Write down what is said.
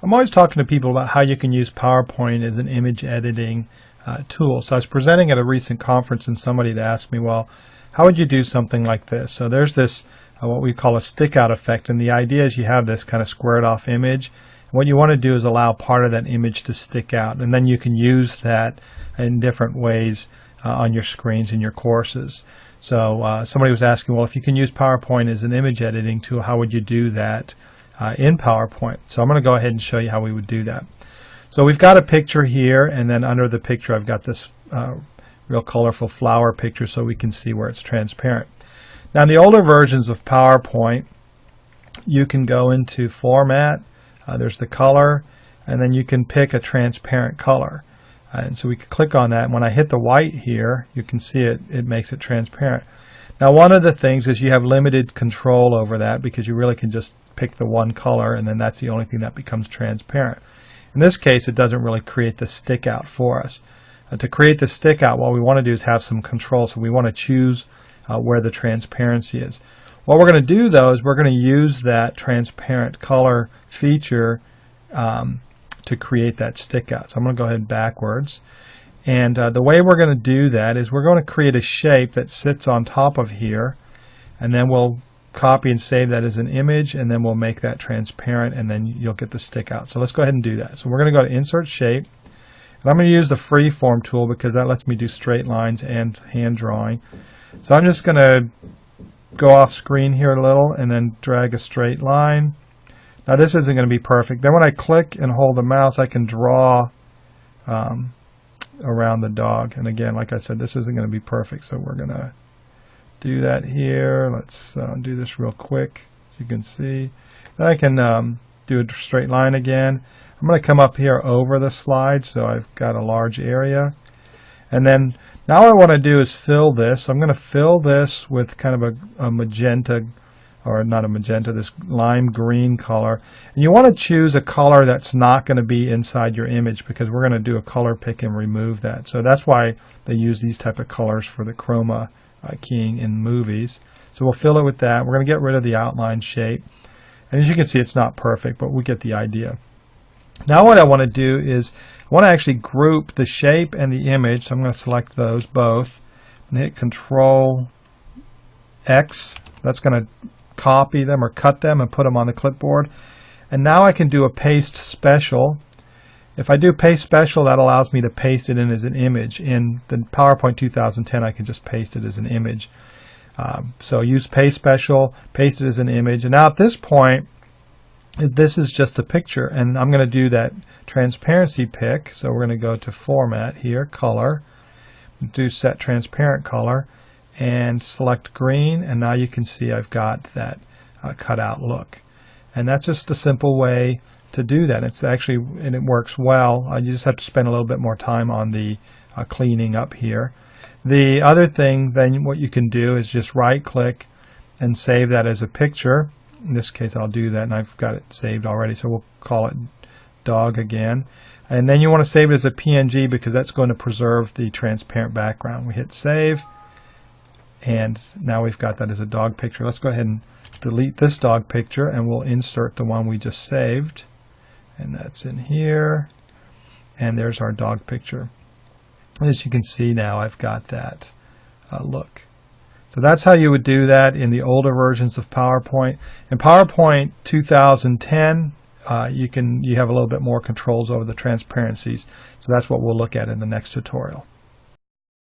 I'm always talking to people about how you can use PowerPoint as an image editing tool. So I was presenting at a recent conference and somebody had asked me, well, how would you do something like this? So there's this what we call a stick out effect, and the idea is you have this kind of squared off image. What you want to do is allow part of that image to stick out, and then you can use that in different ways on your screens in your courses. So somebody was asking, well, if you can use PowerPoint as an image editing tool, how would you do that in PowerPoint? So I'm going to go ahead and show you how we would do that. So we've got a picture here, and then under the picture I've got this real colorful flower picture so we can see where it's transparent. Now in the older versions of PowerPoint, you can go into Format, there's the color, and then you can pick a transparent color. And so we can click on that, and when I hit the white here, you can see it makes it transparent. Now one of the things is you have limited control over that because you really can just pick the one color and then that's the only thing that becomes transparent. In this case, it doesn't really create the stick out for us. To create the stick out, what we want to do is have some control, so we want to choose where the transparency is. What we're going to do though is we're going to use that transparent color feature to create that stick out. So I'm going to go ahead backwards, and the way we're going to do that is we're going to create a shape that sits on top of here, and then we'll copy and save that as an image, and then we'll make that transparent, and then you'll get the stick out. So let's go ahead and do that. So we're going to go to Insert Shape, and I'm going to use the Freeform tool because that lets me do straight lines and hand drawing. So I'm just going to go off screen here a little and then drag a straight line. Now this isn't going to be perfect. Then when I click and hold the mouse, I can draw around the dog. And again, like I said, this isn't going to be perfect, so we're going to do that here. Let's do this real quick, as you can see. Then I can do a straight line again. I'm going to come up here over the slide, so I've got a large area. And then now what I want to do is fill this. So I'm going to fill this with kind of a magenta, or not a magenta, this lime green color. And you want to choose a color that's not going to be inside your image because we're going to do a color pick and remove that. So that's why they use these type of colors for the chroma keying in movies. So we'll fill it with that. We're going to get rid of the outline shape. And as you can see, it's not perfect, but we get the idea. Now what I want to do is I want to actually group the shape and the image. So I'm going to select those both and hit Control X. That's going to copy them or cut them and put them on the clipboard. And now I can do a paste special. If I do paste special, that allows me to paste it in as an image. In the PowerPoint 2010, I can just paste it as an image. So use paste special, paste it as an image. And now at this point, this is just a picture, and I'm going to do that transparency pick. So we're going to go to Format here, Color, do Set Transparent Color, and select green, and now you can see I've got that cutout look. And that's just a simple way to do that. It's actually, and it works well. You just have to spend a little bit more time on the cleaning up here. The other thing then what you can do is just right click and save that as a picture. In this case I'll do that, and I've got it saved already, so we'll call it dog again. And then you want to save it as a PNG because that's going to preserve the transparent background. We hit save, and now we've got that as a dog picture. Let's go ahead and delete this dog picture, and we'll insert the one we just saved, and that's in here, and there's our dog picture. As you can see now, I've got that look. So that's how you would do that in the older versions of PowerPoint. In PowerPoint 2010, you have a little bit more controls over the transparencies. So that's what we'll look at in the next tutorial.